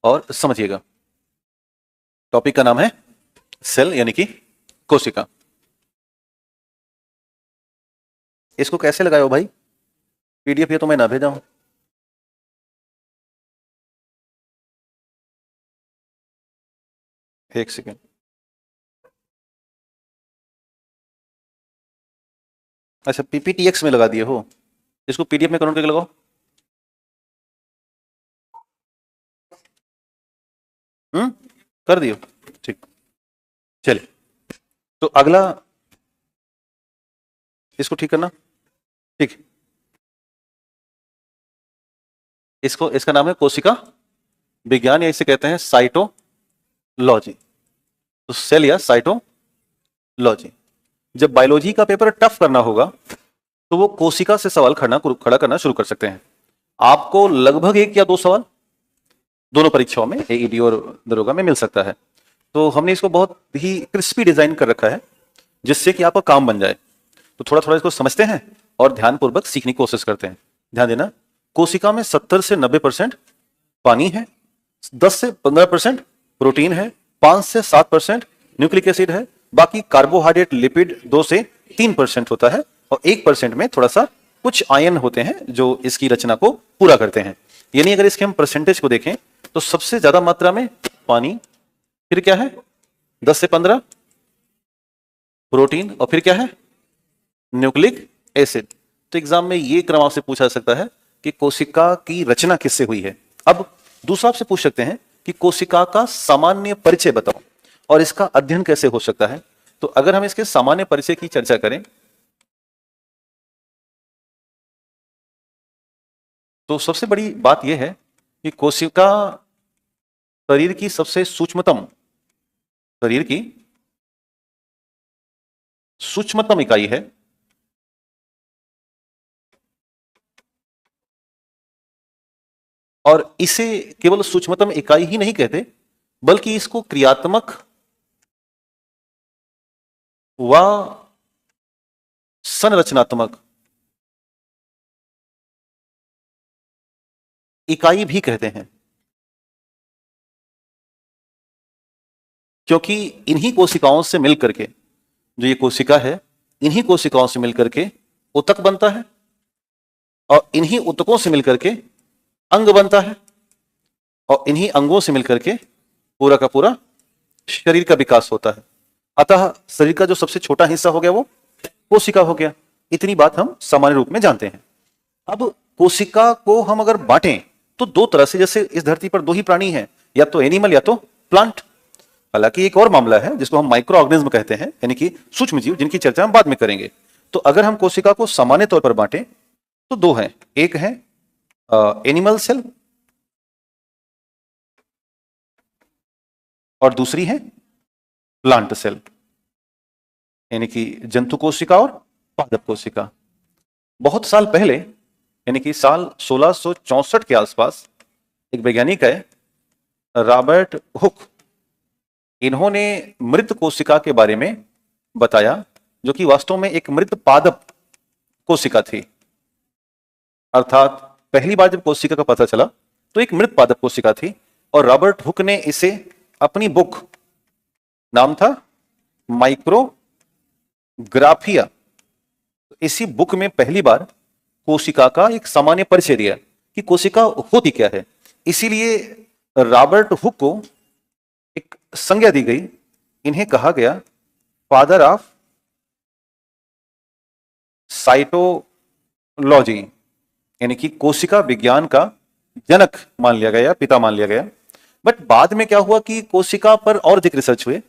और समझिएगा। टॉपिक का नाम है सेल यानी कि कोशिका। इसको कैसे लगाए भाई? पीडीएफ ये तो मैं ना भेजा हूं। एक सेकेंड। अच्छा, पीपीटीएक्स में लगा दिए हो, इसको पीडीएफ में कन्वर्ट करके लगाओ। कर दियो, ठीक। चलिए, तो अगला इसको ठीक करना, ठीक। इसको, इसका नाम है कोशिका विज्ञान, या इसे कहते हैं साइटोलॉजी। तो सेल या साइटोलॉजी। जब बायोलॉजी का पेपर टफ करना होगा तो वो कोशिका से सवाल खड़ा करना शुरू कर सकते हैं। आपको लगभग 1 या 2 सवाल दोनों परीक्षाओं में, एईडी और दरोगा में मिल सकता है। तो हमने इसको बहुत ही क्रिस्पी डिजाइन कर रखा है जिससे कि आपका काम बन जाए। तो थोड़ा थोड़ा इसको समझते हैं और ध्यानपूर्वक सीखने की कोशिश करते हैं। ध्यान देना, कोशिका में 70 से 90% पानी है, 10 से 15% प्रोटीन है, 5 से 7% न्यूक्लिक एसिड है, बाकी कार्बोहाइड्रेट लिपिड 2 से 3% होता है, और 1% में थोड़ा सा कुछ आयन होते हैं जो इसकी रचना को पूरा करते हैं। यानी अगर इसके हम परसेंटेज को देखें तो सबसे ज्यादा मात्रा में पानी, फिर क्या है 10 से 15 प्रोटीन, और फिर क्या है न्यूक्लिक एसिड। तो एग्जाम में ये क्रम आपसे पूछा जा सकता है कि कोशिका की रचना किससे हुई है। अब दूसरा आपसे पूछ सकते हैं कि कोशिका का सामान्य परिचय बताओ और इसका अध्ययन कैसे हो सकता है। तो अगर हम इसके सामान्य परिचय की चर्चा करें तो सबसे बड़ी बात यह है कि कोशिका शरीर की सबसे सूक्ष्मतम इकाई है, और इसे केवल सूक्ष्मतम इकाई ही नहीं कहते बल्कि इसको क्रियात्मक व संरचनात्मक इकाई भी कहते हैं, क्योंकि इन्हीं कोशिकाओं से मिलकर के, जो ये कोशिका है, इन्हीं कोशिकाओं से मिलकर के ऊतक बनता है, और इन्हीं ऊतकों से मिलकर के अंग बनता है, और इन्हीं अंगों से मिलकर के पूरा का पूरा शरीर का विकास होता है। अतः शरीर का जो सबसे छोटा हिस्सा हो गया वो कोशिका हो गया। इतनी बात हम सामान्य रूप में जानते हैं। अब कोशिका को हम अगर बांटें तो 2 तरह से, जैसे इस धरती पर 2 ही प्राणी हैं, या तो एनिमल या तो प्लांट। हालांकि एक और मामला है जिसको हम माइक्रो ऑर्गेनिज्म कहते हैं, यानी कि सूक्ष्म जीव, जिनकी चर्चा हम बाद में करेंगे। तो अगर हम कोशिका को सामान्य तौर पर बांटें तो 2 हैं, एक है एनिमल सेल और दूसरी है प्लांट सेल, यानी कि जंतु कोशिका और पादप कोशिका। बहुत साल पहले, यानी कि साल 1664 के आसपास, एक वैज्ञानिक है रॉबर्ट हुक, इन्होंने मृत कोशिका के बारे में बताया, जो कि वास्तव में एक मृत पादप कोशिका थी। अर्थात पहली बार जब कोशिका का पता चला तो एक मृत पादप कोशिका थी, और रॉबर्ट हुक ने इसे अपनी बुक, नाम था माइक्रोग्राफिया, इसी बुक में पहली बार कोशिका का एक सामान्य परिचय दिया कि कोशिका होती क्या है। इसीलिए रॉबर्ट हुक को एक संज्ञा दी गई, इन्हें कहा गया फादर ऑफ साइटोलॉजी, यानी कि कोशिका विज्ञान का जनक मान लिया गया, पिता मान लिया गया। बट बाद में क्या हुआ कि कोशिका पर और अधिक रिसर्च हुए,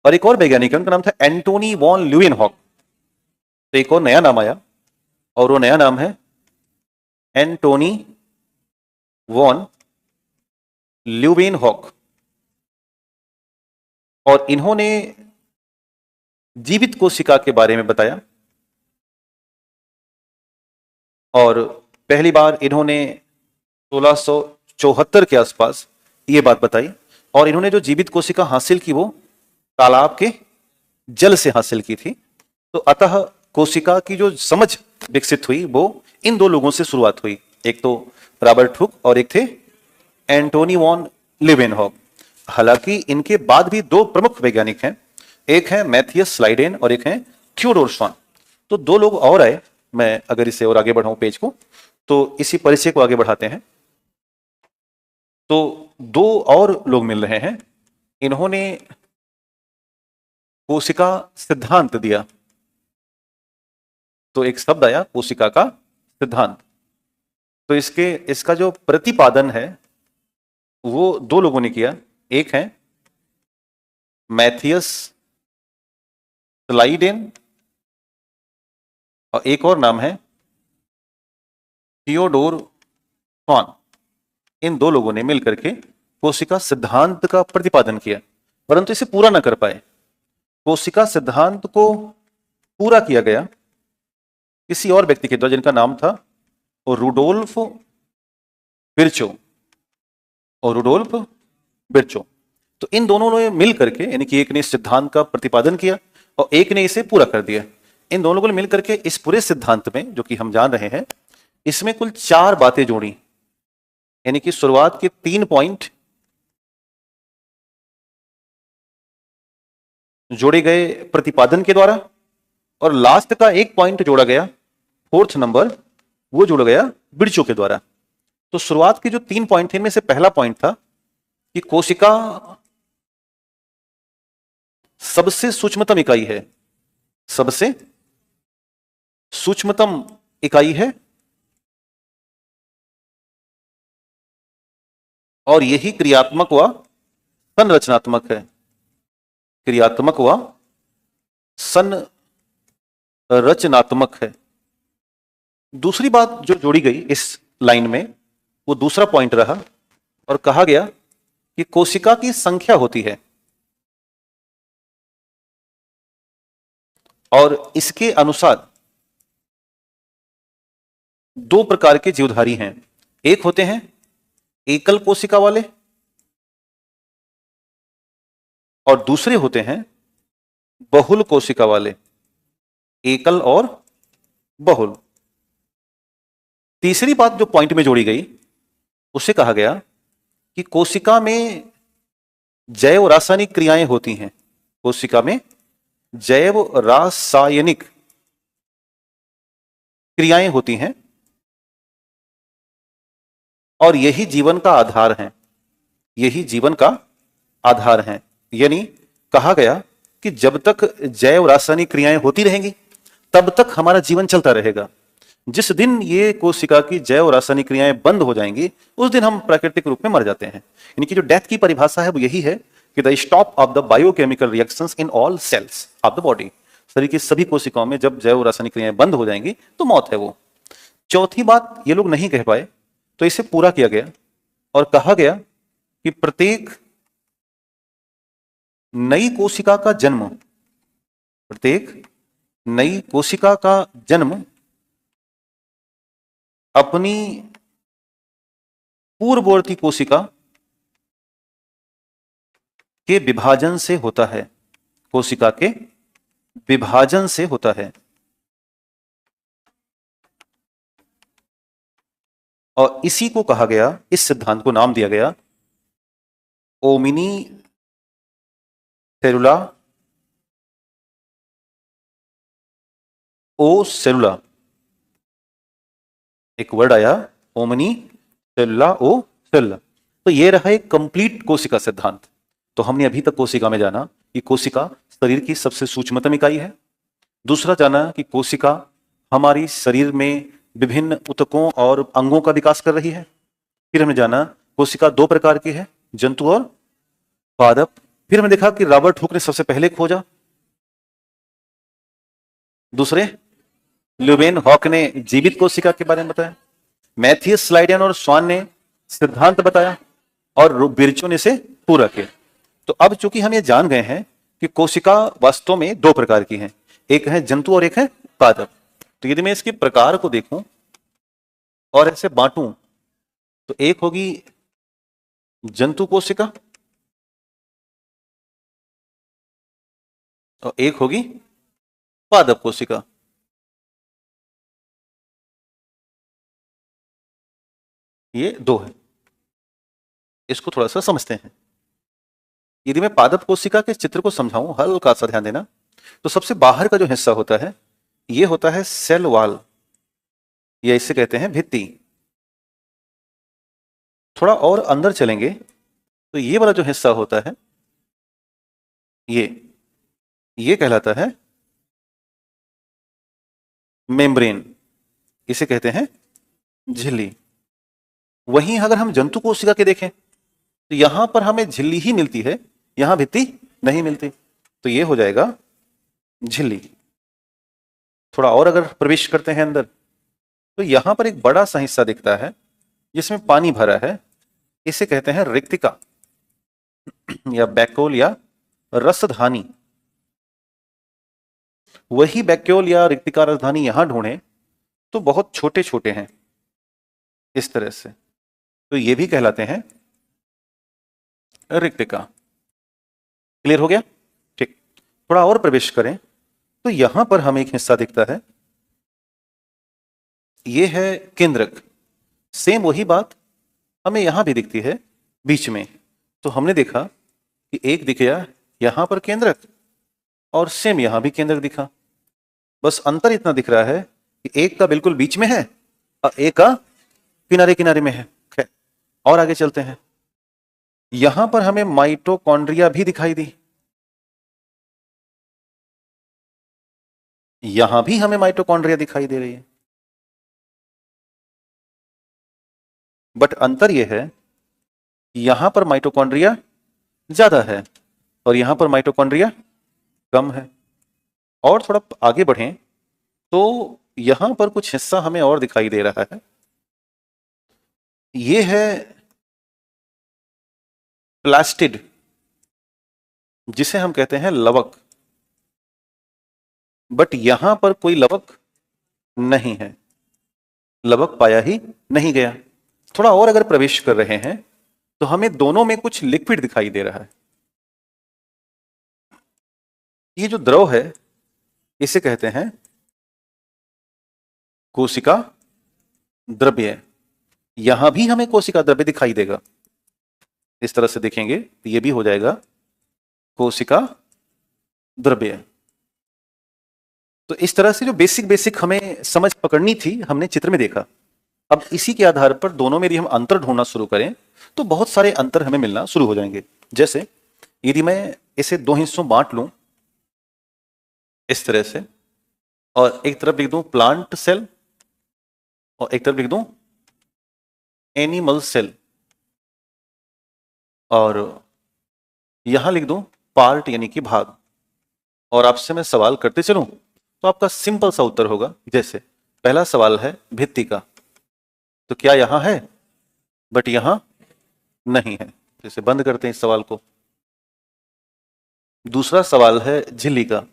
और एक और वैज्ञानिक, उनका नाम था एंटोनी वॉन ल्यूवेनहॉक। तो एक और नया नाम आया, और वो नया नाम है एंटोनी वॉन ल्यूवेनहॉक, और इन्होंने जीवित कोशिका के बारे में बताया। और पहली बार इन्होंने 1674 के आसपास ये बात बताई, और इन्होंने जो जीवित कोशिका हासिल की वो तालाब के जल से हासिल की थी। तो अतः कोशिका की जो समझ विकसित हुई वो इन 2 लोगों से शुरुआत हुई, एक तो रॉबर्ट हुक और एक थे एंटोनी वॉन लीवेनहॉक। हालांकि इनके बाद भी दो प्रमुख वैज्ञानिक हैं, एक है मैथियस स्लाइडेन और एक है थियोडोर स्वान। तो दो लोग और आए। मैं अगर इसे और आगे बढ़ाऊं पेज को, तो इसी परिचय को आगे बढ़ाते हैं। तो दो और लोग मिल रहे हैं, इन्होंने कोशिका सिद्धांत दिया। तो एक शब्द आया कोशिका का सिद्धांत। तो इसका जो प्रतिपादन है वो दो लोगों ने किया, एक है मैथियस स्लाइडेन और एक और नाम है थियोडोर स्वान। इन दो लोगों ने मिलकर के कोशिका सिद्धांत का प्रतिपादन किया, परंतु इसे पूरा न कर पाए। कोशिका सिद्धांत को पूरा किया गया किसी और व्यक्ति के द्वारा, जिनका नाम था रुडोल्फ विर्चो। तो इन दोनों ने मिल करके, यानी कि एक ने इस सिद्धांत का प्रतिपादन किया और एक ने इसे पूरा कर दिया। इन दोनों को मिलकर के इस पूरे सिद्धांत में, जो कि हम जान रहे हैं, इसमें कुल 4 बातें जोड़ी। यानी कि शुरुआत के 3 पॉइंट जोड़े गए प्रतिपादन के द्वारा और लास्ट का 1 पॉइंट जोड़ा गया, 4th नंबर, वो जोड़ा गया विर्चो के द्वारा। तो शुरुआत के जो 3 पॉइंट थे, इनमें से पहला पॉइंट था कि कोशिका सबसे सूक्ष्मतम इकाई है, सबसे सूक्ष्मतम इकाई है, और यही क्रियात्मक व संरचनात्मक है। क्रियात्मक व संरचनात्मक है। दूसरी बात जो जोड़ी गई इस लाइन में, वो दूसरा पॉइंट रहा और कहा गया कि कोशिका की संख्या होती है और इसके अनुसार 2 प्रकार के जीवधारी हैं। एक होते हैं एकल कोशिका वाले और दूसरे होते हैं बहुल कोशिका वाले। एकल और बहुल। तीसरी बात जो पॉइंट में जोड़ी गई, उसे कहा गया कि कोशिका में जैव रासायनिक क्रियाएं होती हैं। कोशिका में जैव रासायनिक क्रियाएं होती हैं और यही जीवन का आधार है। यही जीवन का आधार है। यानी कहा गया कि जब तक जैव रासायनिक क्रियाएं होती रहेंगी तब तक हमारा जीवन चलता रहेगा। जिस दिन ये कोशिका की जैव रासायनिक क्रियाएं बंद हो जाएंगी, उस दिन हम प्राकृतिक रूप में मर जाते हैं। यानी कि जो डेथ की परिभाषा है वो यही है कि the stop of the biochemical reactions in all cells of the body. शरीर की सभी कोशिकाओं में जब जैव रासायनिक क्रियाएं बंद हो जाएंगी तो मौत है वो। चौथी बात ये लोग नहीं कह पाए, तो इसे पूरा किया गया और कहा गया कि प्रत्येक नई कोशिका का जन्म, प्रत्येक नई कोशिका का जन्म अपनी पूर्ववर्ती कोशिका के विभाजन से होता है। कोशिका के विभाजन से होता है। और इसी को कहा गया, इस सिद्धांत को नाम दिया गया ओमिनी सेलुला ओ सेलुला। एक वर्ड आया ओमनी सेलुला ओ सेलुला। तो ये रहा एक कंप्लीट कोशिका सिद्धांत। तो हमने अभी तक कोशिका में जाना कि कोशिका शरीर की सबसे सूक्ष्मतम इकाई है। दूसरा जाना कि कोशिका हमारी शरीर में विभिन्न ऊतकों और अंगों का विकास कर रही है। फिर हमने जाना कोशिका 2 प्रकार की है, जंतु और पादप। फिर हमने देखा कि रॉबर्ट हुक ने सबसे पहले खोजा, दूसरे ल्यूवेनहॉक ने जीवित कोशिका के बारे में बताया, मैथियस स्लाइडेन और स्वान ने सिद्धांत बताया और विर्चो ने इसे पूरा किया। तो अब चूंकि हम ये जान गए हैं कि कोशिका वास्तव में 2 प्रकार की हैं, एक है जंतु और एक है पादप। तो यदि मैं इसके प्रकार को देखूं और ऐसे बांटूं, तो एक होगी जंतु कोशिका और एक होगी पादप कोशिका। ये 2 है। इसको थोड़ा सा समझते हैं। यदि मैं पादप कोशिका के चित्र को समझाऊं, हल्का सा ध्यान देना, तो सबसे बाहर का जो हिस्सा होता है ये होता है सेल वॉल, या इसे कहते हैं भित्ति। थोड़ा और अंदर चलेंगे तो ये वाला जो हिस्सा होता है ये कहलाता है मेम्ब्रेन, इसे कहते हैं झिल्ली। वहीं अगर हम जंतु कोशिका के देखें तो यहां पर हमें झिल्ली ही मिलती है, यहां भित्ति नहीं मिलती, तो ये हो जाएगा झिल्ली। थोड़ा और अगर प्रवेश करते हैं अंदर तो यहां पर एक बड़ा सा हिस्सा दिखता है जिसमें पानी भरा है, इसे कहते हैं रिक्तिका या बैक्यूल या रसधानी। वही बैक्यूल या रिक्तिका रसधानी यहां ढूंढे तो बहुत छोटे छोटे हैं इस तरह से, तो ये भी कहलाते हैं रिक्तिका। क्लियर हो गया? ठीक। थोड़ा और प्रवेश करें तो यहां पर हमें एक हिस्सा दिखता है, ये है केंद्रक। सेम वही बात हमें यहां भी दिखती है बीच में। तो हमने देखा कि एक दिख गया यहां पर केंद्रक और सेम यहां भी केंद्रक दिखा, बस अंतर इतना दिख रहा है कि एक का बिल्कुल बीच में है और एक का किनारे किनारे में है। खैर, और आगे चलते हैं। यहां पर हमें माइटोकॉन्ड्रिया भी दिखाई दी, यहां भी हमें माइटोकॉन्ड्रिया दिखाई दे रही है, बट अंतर यह है यहां पर माइटोकॉन्ड्रिया ज्यादा है और यहां पर माइटोकॉन्ड्रिया कम है। और थोड़ा आगे बढ़ें तो यहां पर कुछ हिस्सा हमें और दिखाई दे रहा है, यह है प्लास्टिड, जिसे हम कहते हैं लवक, बट यहां पर कोई लवक नहीं है, लवक पाया ही नहीं गया। थोड़ा और अगर प्रवेश कर रहे हैं तो हमें दोनों में कुछ लिक्विड दिखाई दे रहा है। ये जो द्रव है इसे कहते हैं कोशिका द्रव्य। यहां भी हमें कोशिका द्रव्य दिखाई देगा, इस तरह से देखेंगे तो ये भी हो जाएगा कोशिका द्रव्य। तो इस तरह से जो बेसिक हमें समझ पकड़नी थी हमने चित्र में देखा। अब इसी के आधार पर दोनों में यदि हम अंतर ढूंढना शुरू करें तो बहुत सारे अंतर हमें मिलना शुरू हो जाएंगे। जैसे यदि मैं इसे दो हिस्सों बांट लूं इस तरह से, और एक तरफ लिख दूं प्लांट सेल और एक तरफ लिख दूं एनिमल सेल, और यहां लिख दूं पार्ट यानी कि भाग, और आपसे मैं सवाल करते चलूं तो आपका सिंपल सा उत्तर होगा। जैसे पहला सवाल है भित्ति का, तो क्या यहां है बट यहां नहीं है, इसे बंद करते हैं इस सवाल को। दूसरा सवाल है झिल्ली का,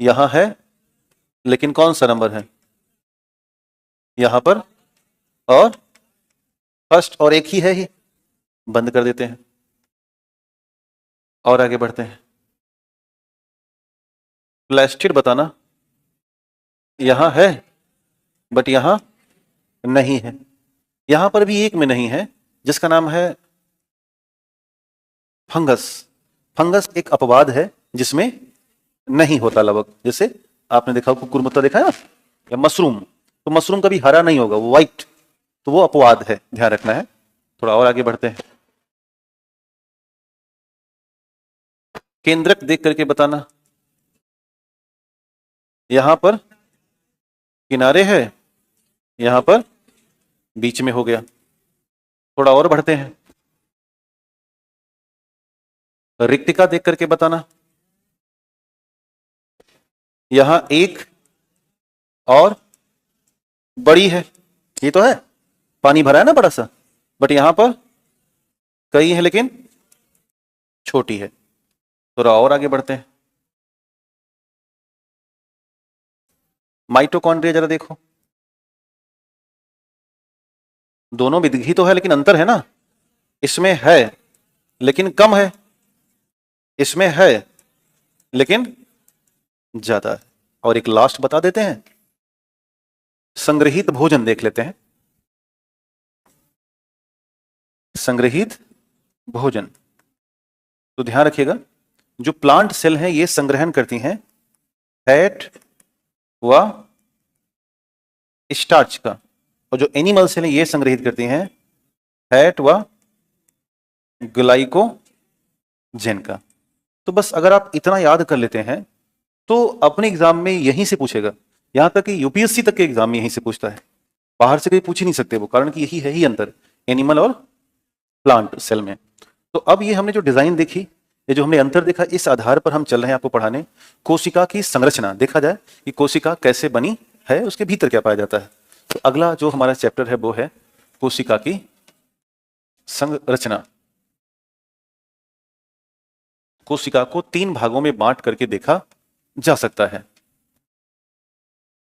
यहां है लेकिन कौन सा नंबर है, यहां पर और फर्स्ट, और एक ही है ही, बंद कर देते हैं और आगे बढ़ते हैं। प्लास्टिड बताना, यहां है बट यहां नहीं है, यहां पर भी एक में नहीं है जिसका नाम है फंगस। फंगस एक अपवाद है जिसमें नहीं होता लवक। जैसे आपने देखा कुकुरमुत्ता देखा है ना, या मशरूम, तो मशरूम कभी हरा नहीं होगा, वो व्हाइट, तो वो अपवाद है, ध्यान रखना है। थोड़ा और आगे बढ़ते हैं। केंद्रक देख करके बताना, यहां पर किनारे है, यहां पर बीच में हो गया। थोड़ा और बढ़ते हैं। रिक्तिका देख करके बताना, यहां एक और बड़ी है, ये तो है पानी भरा है ना बड़ा सा, बट यहां पर कई है लेकिन छोटी है। थोड़ा और आगे बढ़ते हैं। माइटोकॉन्ड्रिया जरा देखो, दोनों में दिखी तो है लेकिन अंतर है ना, इसमें है लेकिन कम है, इसमें है लेकिन ज्यादा है। और एक लास्ट बता देते हैं, संग्रहित भोजन देख लेते हैं। संग्रहित भोजन। तो ध्यान रखिएगा, जो प्लांट सेल हैं ये संग्रहण करती हैं फैट व स्टार्च का, और जो एनिमल सेल हैं ये संग्रहित करती हैं फैट व ग्लाइकोजन का। तो बस अगर आप इतना याद कर लेते हैं तो अपने एग्जाम में यहीं से पूछेगा, यहां तक कि यूपीएससी तक के एग्जाम में यहीं से पूछता है, बाहर से कहीं पूछ ही नहीं सकते वो, कारण कि यही है ही अंतर एनिमल और प्लांट सेल में। तो अब ये हमने जो डिजाइन देखी, ये जो हमने अंतर देखा, इस आधार पर हम चल रहे हैं आपको पढ़ाने कोशिका की संरचना। देखा जाए कि कोशिका कैसे बनी है, उसके भीतर क्या पाया जाता है। तो अगला जो हमारा चैप्टर है वो है कोशिका की संरचना। कोशिका को 3 भागों में बांट करके देखा जा सकता है।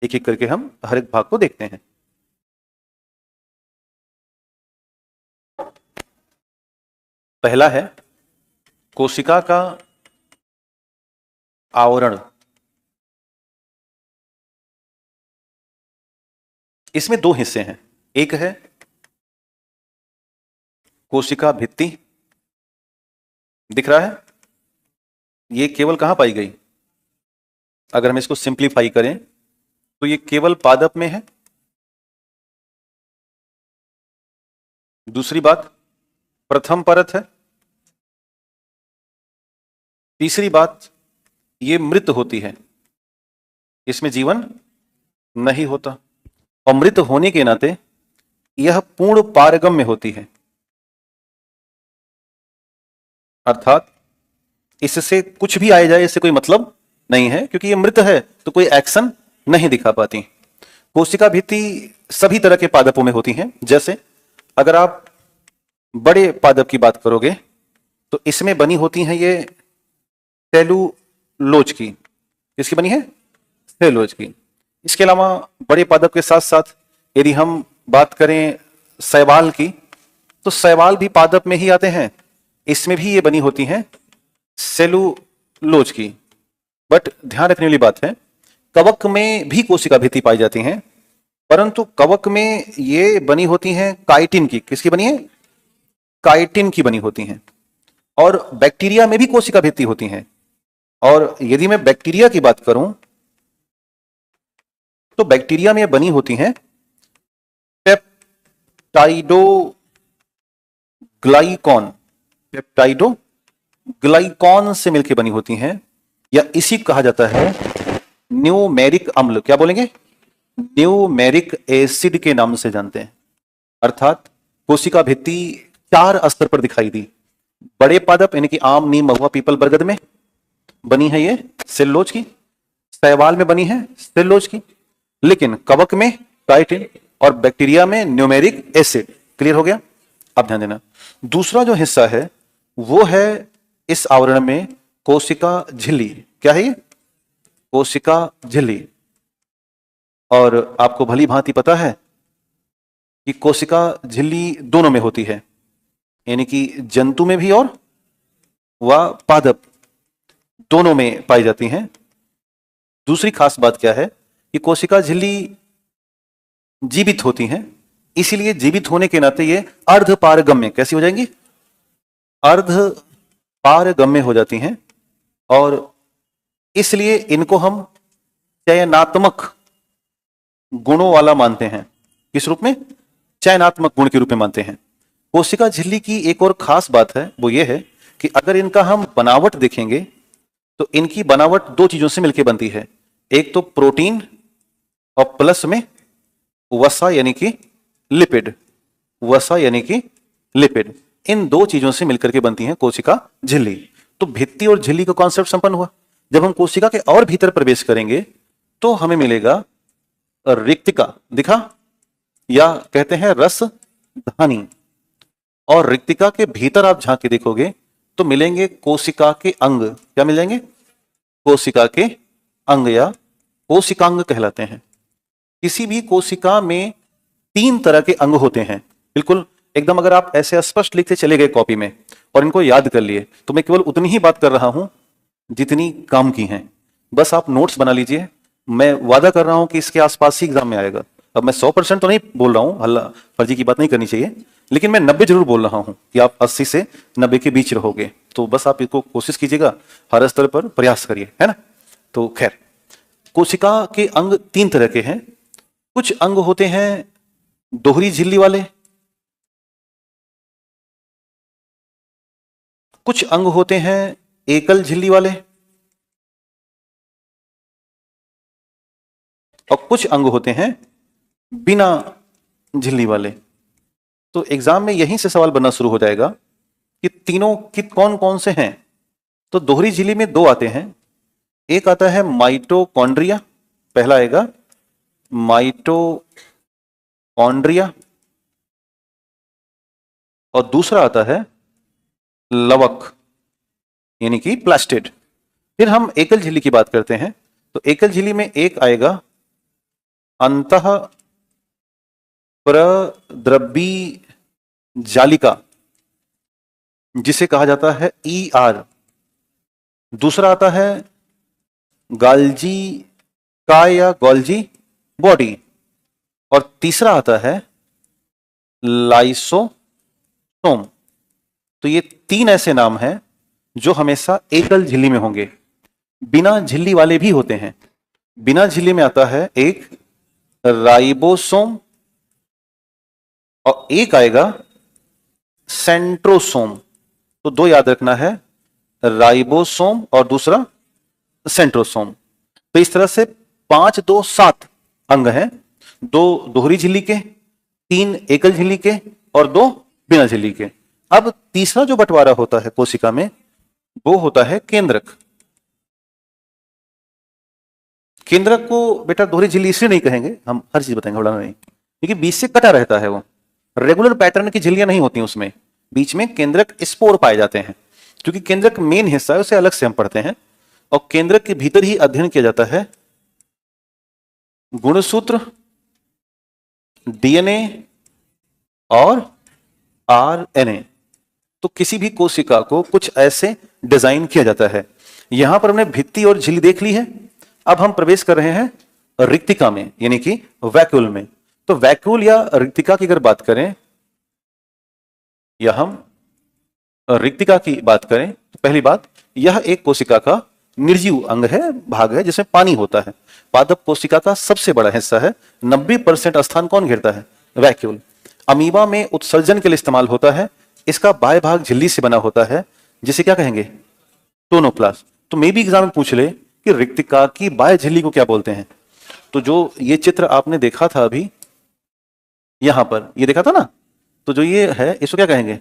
एक एक करके हम हर एक भाग को देखते हैं। पहला है कोशिका का आवरण। इसमें 2 हिस्से हैं, एक है कोशिका भित्ति, दिख रहा है, ये केवल कहां पाई गई, अगर हम इसको सिंप्लीफाई करें तो ये केवल पादप में है। दूसरी बात प्रथम परत है। तीसरी बात ये मृत होती है, इसमें जीवन नहीं होता, और मृत होने के नाते यह पूर्ण पारगम्य होती है, अर्थात इससे कुछ भी आया जाए इससे कोई मतलब नहीं है, क्योंकि ये मृत है तो कोई एक्शन नहीं दिखा पाती। कोशिका भित्ति सभी तरह के पादपों में होती हैं। जैसे अगर आप बड़े पादप की बात करोगे तो इसमें बनी होती हैं ये सेलुलोज की। किसकी बनी है? सेलुलोज की। इसके अलावा बड़े पादप के साथ साथ यदि हम बात करें शैवाल की, तो शैवाल भी पादप में ही आते हैं, इसमें भी ये बनी होती हैं सेलुलोज की। बट ध्यान रखने वाली बात है, कवक में भी कोशिका भित्ति पाई जाती हैं, परंतु कवक में ये बनी होती हैं काइटिन की। किसकी बनी है? काइटिन की बनी होती हैं। और बैक्टीरिया में भी कोशिका भित्ति होती हैं। और यदि मैं बैक्टीरिया की बात करूं तो बैक्टीरिया में बनी होती हैं पेप्टाइडोग्लाइकॉन, पेप्टाइडोग्लाइकॉन से मिलकर बनी होती हैं, या इसी को कहा जाता है न्यूमेरिक अम्ल। क्या बोलेंगे? न्यूमेरिक एसिड के नाम से जानते हैं। अर्थात कोशिका भित्ति 4 स्तर पर दिखाई दी। बड़े पादप यानी कि आम, नीम, महुआ, पीपल, बरगद में बनी है ये सेलुलोज की, शैवाल में बनी है सेलुलोज की, लेकिन कवक में काइटिन और बैक्टीरिया में न्यूमेरिक एसिड। क्लियर हो गया? अब ध्यान देना, दूसरा जो हिस्सा है वो है इस आवरण में कोशिका झिल्ली। क्या है ये? कोशिका झिल्ली। और आपको भली भांति पता है कि कोशिका झिल्ली दोनों में होती है, यानी कि जंतु में भी और व पादप दोनों में पाई जाती हैं। दूसरी खास बात क्या है कि कोशिका झिल्ली जीवित होती हैं, इसीलिए जीवित होने के नाते ये अर्धपारगम्य कैसी हो जाएंगी? अर्धपारगम्य हो जाती हैं, और इसलिए इनको हम चयनात्मक गुणों वाला मानते हैं। किस रूप में? चयनात्मक गुण के रूप में मानते हैं। कोशिका झिल्ली की एक और खास बात है, वो ये है कि अगर इनका हम बनावट देखेंगे तो इनकी बनावट 2 चीजों से मिलकर बनती है। एक तो प्रोटीन और प्लस में वसा यानी कि लिपिड। वसा यानी कि लिपिड, इन 2 चीजों से मिलकर के बनती है कोशिका झिल्ली। तो भित्ति और झिल्ली का कॉन्सेप्ट संपन्न हुआ। जब हम कोशिका के और भीतर प्रवेश करेंगे तो हमें मिलेगा रिक्तिका। दिखा? या कहते हैं रसधानी। और रिक्तिका के भीतर आप झांक के देखोगे तो मिलेंगे कोशिका के अंग। क्या मिलेंगे? कोशिका के अंग, या कोशिकांग कहलाते हैं। किसी भी कोशिका में 3 तरह के अंग होते हैं। बिल्कुल एकदम अगर आप ऐसे स्पष्ट लिखते चले गए कॉपी में और इनको याद कर लिए, तो मैं केवल उतनी ही बात कर रहा हूं जितनी काम की हैं। बस आप नोट्स बना लीजिए, मैं वादा कर रहा हूं कि इसके आसपास ही एग्जाम में आएगा। अब मैं 100% तो नहीं बोल रहा हूं, हल्ला फर्जी की बात नहीं करनी चाहिए, लेकिन मैं 90 जरूर बोल रहा हूं कि आप 80 से 90 के बीच रहोगे। तो बस आप इसको कोशिश कीजिएगा, हर स्तर पर प्रयास करिए, है ना। तो खैर, कोशिका के अंग 3 तरह के हैं। कुछ अंग होते हैं दोहरी झिल्ली वाले, कुछ अंग होते हैं एकल झिल्ली वाले, और कुछ अंग होते हैं बिना झिल्ली वाले। तो एग्जाम में यहीं से सवाल बनना शुरू हो जाएगा कि तीनों कि कौन कौन से हैं। तो दोहरी झिल्ली में 2 आते हैं, एक आता है माइटोकॉन्ड्रिया, पहला आएगा माइटोकॉन्ड्रिया, और दूसरा आता है लवक यानी कि प्लास्टिड। फिर हम एकल झिल्ली की बात करते हैं, तो एकल झिल्ली में एक आएगा अंतः प्रद्रवी जालिका, जिसे कहा जाता है ER। दूसरा आता है गाल्जी का या गोल्जी बॉडी, और तीसरा आता है लाइसोसोम। तो ये 3 ऐसे नाम हैं जो हमेशा एकल झिल्ली में होंगे। बिना झिल्ली वाले भी होते हैं। बिना झिल्ली में आता है एक राइबोसोम और एक आएगा सेंट्रोसोम। तो 2 याद रखना है, राइबोसोम और दूसरा सेंट्रोसोम। तो इस तरह से 5, 2, 7 अंग हैं, 2 दोहरी झिल्ली के, 3 एकल झिल्ली के और 2 बिना झिल्ली के। अब तीसरा जो बंटवारा होता है कोशिका में वो होता है केंद्रक। केंद्रक को बेटा दोहरी झिल्ली इसलिए नहीं कहेंगे, हम हर चीज बताएंगे, उड़ाना नहीं, क्योंकि बीच से कटा रहता है, वो रेगुलर पैटर्न की झिल्लियां नहीं होती उसमें, बीच में केंद्रक स्पोर पाए जाते हैं। क्योंकि केंद्रक मेन हिस्सा है, उसे अलग से हम पढ़ते हैं, और केंद्रक के भीतर ही अध्ययन किया जाता है गुणसूत्र, DNA और RNA। तो किसी भी कोशिका को कुछ ऐसे डिजाइन किया जाता है। यहां पर हमने भित्ति और झिल्ली देख ली है। अब हम प्रवेश कर रहे हैं रिक्तिका में, यानी कि वैक्यूल में। तो वैक्यूल या रिक्तिका की अगर बात करें, या हम रिक्तिका की बात करें, तो पहली बात, यह एक कोशिका का निर्जीव अंग है, भाग है, जिसमें पानी होता है। पादप कोशिका का सबसे बड़ा हिस्सा है। 90% स्थान कौन घेरता है? वैक्यूल। अमीबा में उत्सर्जन के लिए इस्तेमाल होता है। इसका बाह्य भाग झिल्ली से बना होता है, जिसे क्या कहेंगे? टोनोप्लास्ट। तो मे भी एग्जाम में पूछ ले कि रिक्तिका की बाह्य झिल्ली को क्या बोलते हैं। तो जो ये चित्र आपने देखा था अभी यहां पर, ये देखा था ना, तो जो ये है इसको क्या कहेंगे?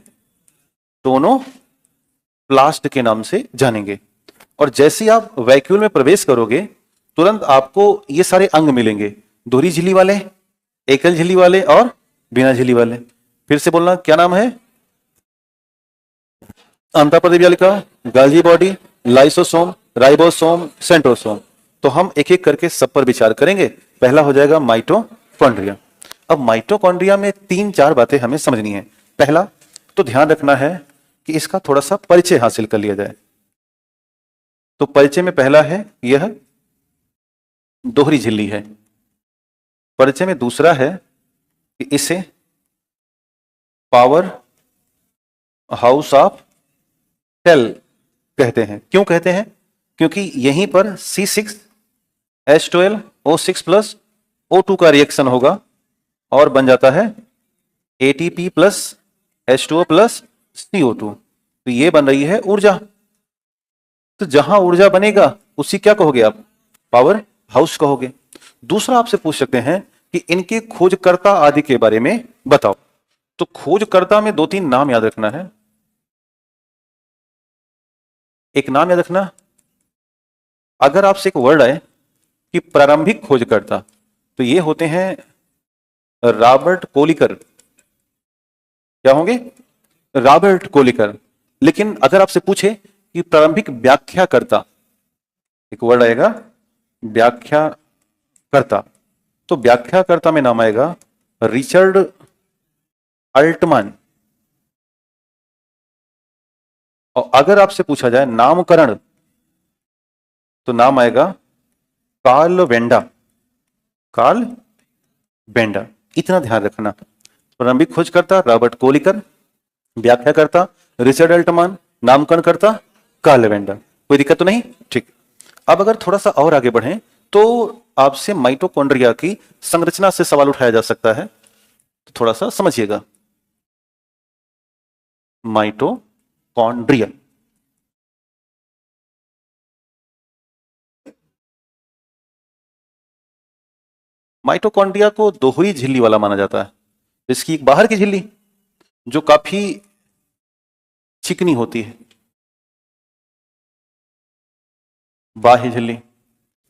टोनोप्लास्ट के नाम से जानेंगे। और जैसे ही आप वैक्यूल में प्रवेश करोगे, तुरंत आपको ये सारे अंग मिलेंगे, दोहरी झिल्ली वाले, एकल झिल्ली वाले और बिना झिल्ली वाले। फिर से बोलना, क्या नाम है? अंतःप्रदेश जालिका, Golgi body, lysosome, ribosome, centrosome. तो हम एक एक करके सब पर विचार करेंगे। पहला हो जाएगा माइटोकॉन्ड्रिया। अब माइटोकॉन्ड्रिया में 3-4 बातें हमें समझनी है। पहला तो ध्यान रखना है कि इसका थोड़ा सा परिचय हासिल कर लिया जाए। तो परिचय में पहला है, यह दोहरी झिल्ली है। परिचय में दूसरा है कि इसे पावर हाउस ऑफ सेल कहते हैं। क्यों कहते हैं? क्योंकि यहीं पर C6H12O6 प्लस O2 का रिएक्शन होगा और बन जाता है ATP plus H2O plus CO2। तो ये बन रही है ऊर्जा। तो जहां ऊर्जा बनेगा उसी क्या कहोगे आप? पावर हाउस कहोगे। दूसरा आपसे पूछ सकते हैं कि इनके खोजकर्ता आदि के बारे में बताओ। तो खोजकर्ता में 2-3 नाम याद रखना है। एक नाम याद रखना, अगर आपसे एक वर्ड आए कि प्रारंभिक खोजकर्ता, तो ये होते हैं रॉबर्ट कोलिकर। क्या होंगे? Robert Kolliker. लेकिन अगर आपसे पूछे कि प्रारंभिक व्याख्याकर्ता, एक वर्ड आएगा व्याख्याकर्ता, तो व्याख्याकर्ता में नाम आएगा रिचर्ड अल्टमैन। और अगर आपसे पूछा जाए नामकरण, तो नाम आएगा कार्ल वेंडा। Karl Benda. इतना ध्यान रखना। प्रारंभिक खोजकर्ता रॉबर्ट कोलिकर, व्याख्याकर्ता रिचर्ड अल्टमान, नामकरणकर्ता कार्ल लेवेंडर। कोई दिक्कत तो नहीं? ठीक। अब अगर थोड़ा सा और आगे बढ़ें तो आपसे माइटोकॉन्ड्रिया की संरचना से सवाल उठाया जा सकता है, तो थोड़ा सा समझिएगा। माइटोकॉन्ड्रिया, माइटोकॉन्ड्रिया को दोहरी झिल्ली वाला माना जाता है। इसकी एक बाहर की झिल्ली जो काफी चिकनी होती है, बाह्य झिल्ली।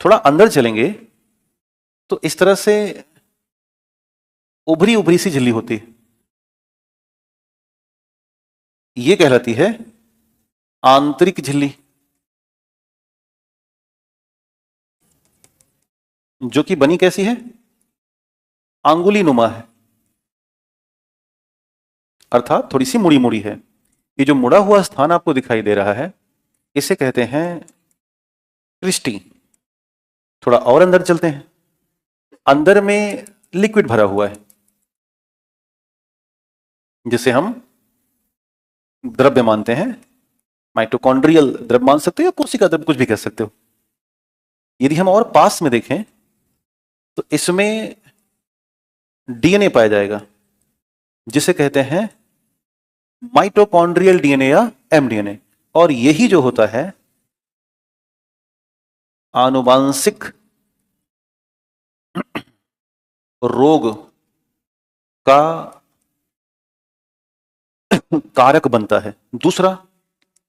थोड़ा अंदर चलेंगे तो इस तरह से उभरी उभरी सी झिल्ली होती है, ये कहलाती है आंतरिक झिल्ली, जो कि बनी कैसी है? आंगुली नुमा है, अर्थात थोड़ी सी मुड़ी मुड़ी है। ये जो मुड़ा हुआ स्थान आपको दिखाई दे रहा है, इसे कहते हैं क्रिस्टी। थोड़ा और अंदर चलते हैं। अंदर में लिक्विड भरा हुआ है, जिसे हम द्रव्य मानते हैं। माइटोकॉन्ड्रियल द्रव्य मान सकते हो या कोशिका द्रव्य, कुछ भी कह सकते हो। यदि हम और पास में देखें तो इसमें डीएनए पाया जाएगा, जिसे कहते हैं माइटोकॉन्ड्रियल डीएनए या एमडीएनए। और यही जो होता है आनुवांशिक रोग का कारक बनता है। दूसरा,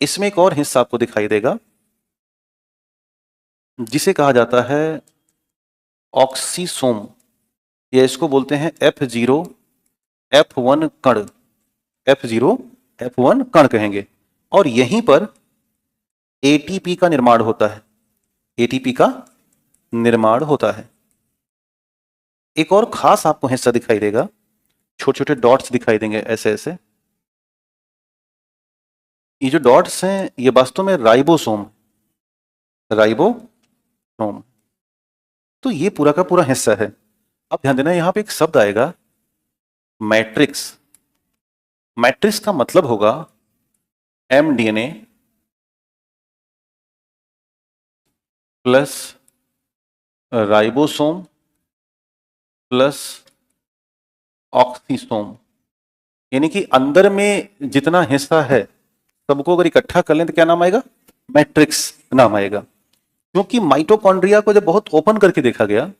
इसमें एक और हिस्सा आपको दिखाई देगा जिसे कहा जाता है ऑक्सीसोम, या इसको बोलते हैं F0 F1 कण। F0 F1 कण कहेंगे। और यहीं पर एटीपी का निर्माण होता है। एटीपी का निर्माण होता है। एक और खास आपको हिस्सा दिखाई देगा, छोटे छोटे डॉट्स दिखाई देंगे ऐसे ऐसे। ये जो डॉट्स हैं ये वास्तव में राइबोसोम, राइबोसोम। तो ये पूरा का पूरा हिस्सा है। अब ध्यान देना, यहां पे एक शब्द आएगा मैट्रिक्स। मैट्रिक्स का मतलब होगा एमडीएनए प्लस राइबोसोम प्लस ऑक्सीसोम। यानी कि अंदर में जितना हिस्सा है सबको अगर इकट्ठा कर लें तो क्या नाम आएगा? मैट्रिक्स नाम आएगा। क्योंकि माइटोकॉन्ड्रिया को जब बहुत ओपन करके देखा गया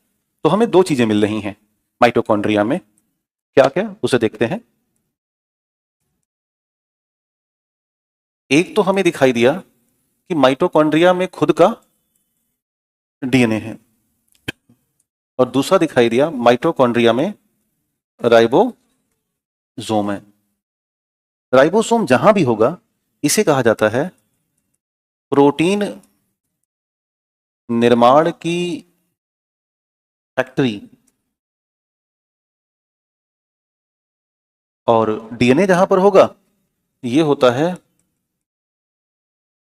तो हमें दो चीजें मिल रही हैं माइटोकॉन्ड्रिया में। क्या क्या, उसे देखते हैं। एक तो हमें दिखाई दिया कि माइटोकॉन्ड्रिया में खुद का डीएनए है, और दूसरा दिखाई दिया माइटोकॉन्ड्रिया में राइबोसोम है। राइबोसोम जहां भी होगा इसे कहा जाता है प्रोटीन निर्माण की फैक्ट्री। और डीएनए जहां पर होगा ये होता है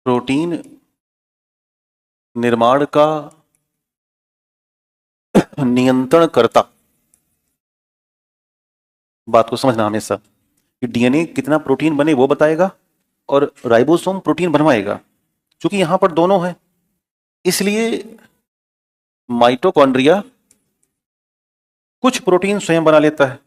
प्रोटीन निर्माण का नियंत्रण करता। बात को समझना हमेशा कि डीएनए कितना प्रोटीन बने वो बताएगा, और राइबोसोम प्रोटीन बनवाएगा। क्योंकि यहां पर दोनों है, इसलिए माइटोकॉन्ड्रिया कुछ प्रोटीन स्वयं बना लेता है,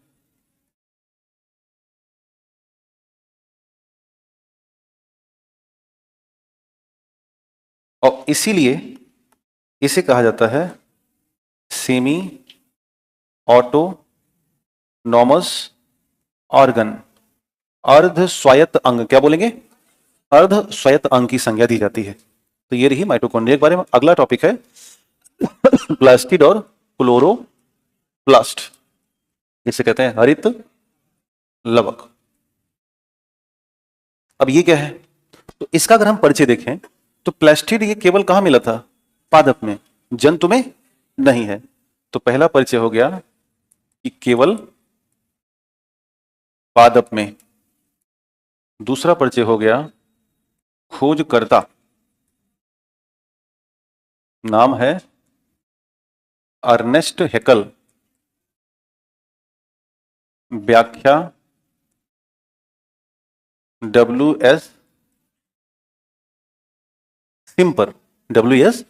और इसीलिए इसे कहा जाता है सेमी ऑटोनॉमस ऑर्गन, अर्ध स्वायत्त अंग। क्या बोलेंगे? अर्ध स्वायत्त अंग की संज्ञा दी जाती है। तो ये रही माइटोकॉन्ड्रिया के बारे में। अगला टॉपिक है प्लास्टिड और क्लोरोप्लास्ट, इसे कहते हैं हरित लवक। अब ये क्या है? तो इसका अगर हम परिचय देखें तो प्लास्टिड ये केवल कहां मिला था? पादप में, जंतु में नहीं है। तो पहला परिचय हो गया कि केवल पादप में। दूसरा परिचय हो गया खोजकर्ता, नाम है अर्नेस्ट हैकल। व्याख्या WS सिंपल, WS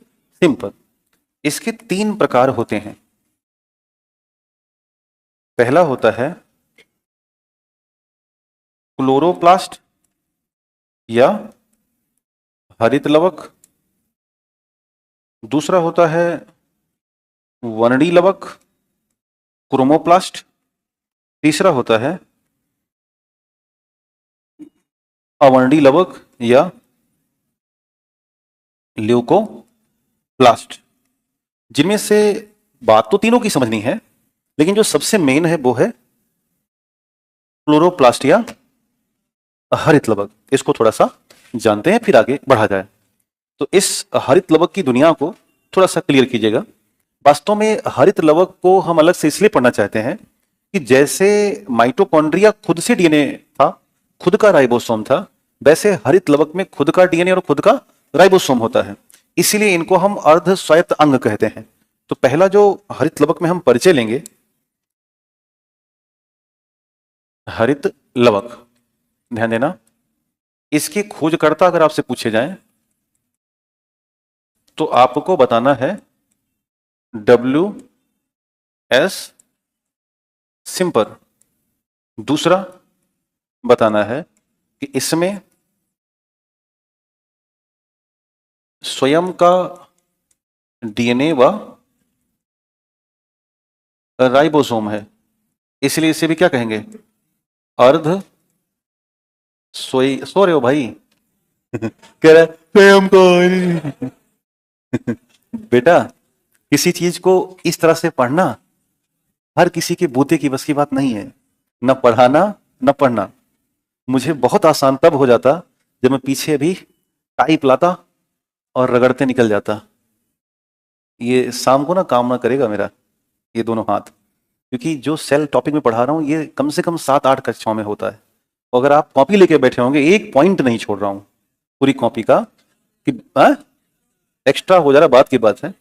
सिंपल। इसके 3 प्रकार होते हैं। पहला होता है क्लोरोप्लास्ट या हरित लवक, दूसरा होता है वर्णी लवक क्रोमोप्लास्ट, तीसरा होता है अवर्णी लवक या ल्यूकोप्लास्ट। जिनमें से बात तो तीनों की समझनी है, लेकिन जो सबसे मेन है वो है क्लोरोप्लास्ट या हरित लवक। इसको थोड़ा सा जानते हैं, फिर आगे बढ़ा जाए। तो इस हरित लवक की दुनिया को थोड़ा सा क्लियर कीजिएगा। वास्तव में हरित लवक को हम अलग से इसलिए पढ़ना चाहते हैं कि जैसे माइटोकॉन्ड्रिया खुद से डीएनए था, खुद का राइबोसोम था, वैसे हरित लवक में खुद का डीएनए और खुद का राइबोसोम होता है। इसीलिए इनको हम अर्ध स्वायत्त अंग कहते हैं। तो पहला जो हरित लवक में हम परिचय लेंगे, हरित लवक, ध्यान देना, इसके खोजकर्ता अगर आपसे पूछे जाएं तो आपको बताना है WS सिंपल। दूसरा बताना है कि इसमें स्वयं का डीएनए व राइबोसोम है, इसलिए इसे भी क्या कहेंगे, अर्ध सो रहे हो भाई कह रहा है स्वयं को बेटा, किसी चीज को इस तरह से पढ़ना हर किसी के बूते की बस की बात नहीं है। न पढ़ाना न पढ़ना। मुझे बहुत आसान तब हो जाता जब मैं पीछे भी टाइप लाता और रगड़ते निकल जाता। ये शाम को ना काम ना करेगा मेरा ये दोनों हाथ, क्योंकि जो सेल टॉपिक में पढ़ा रहा हूं ये कम से कम 7-8 कक्षाओं में होता है। अगर आप कॉपी लेके बैठे होंगे, एक पॉइंट नहीं छोड़ रहा हूं पूरी कॉपी का कि एक्स्ट्रा हो जा रहा, बात की बात है।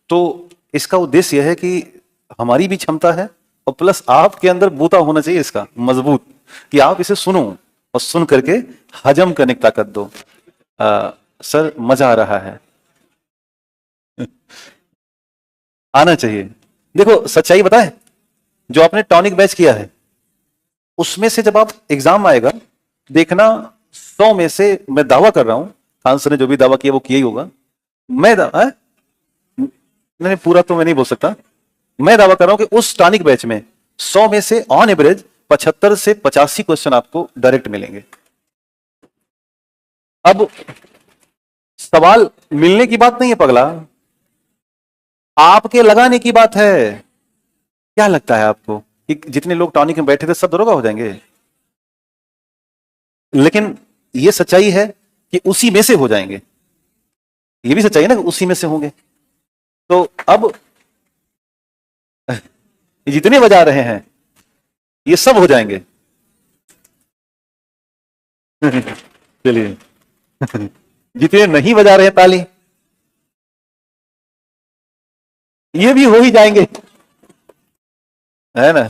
तो इसका उद्देश्य यह है कि हमारी भी क्षमता है और प्लस आपके अंदर बूता होना चाहिए इसका मजबूत, कि आप इसे सुनो और सुन करके हजम करने की ताकत दो। सर मजा आ रहा है आना चाहिए। देखो सच्चाई बताए, जो आपने टॉनिक बैच किया है उसमें से जब आप एग्जाम आएगा देखना, 100 में से मैं दावा कर रहा हूं, खान सर ने जो भी दावा किया वो किया ही होगा, मैं नहीं पूरा तो मैं नहीं बोल सकता, मैं दावा कर रहा हूं कि उस टॉनिक बैच में 100 में से ऑन एवरेज 75 से 85 क्वेश्चन आपको डायरेक्ट मिलेंगे। अब सवाल मिलने की बात नहीं है पगला, आपके लगाने की बात है। क्या लगता है आपको कि जितने लोग टॉनिक में बैठे थे सब दरोगा हो जाएंगे? लेकिन यह सच्चाई है कि उसी में से हो जाएंगे। ये भी सच्चाई है ना कि उसी में से होंगे। तो अब जितने बजा रहे हैं ये सब हो जाएंगे चलिए जितने नहीं बजा रहे हैं ताली ये भी हो ही जाएंगे, है ना?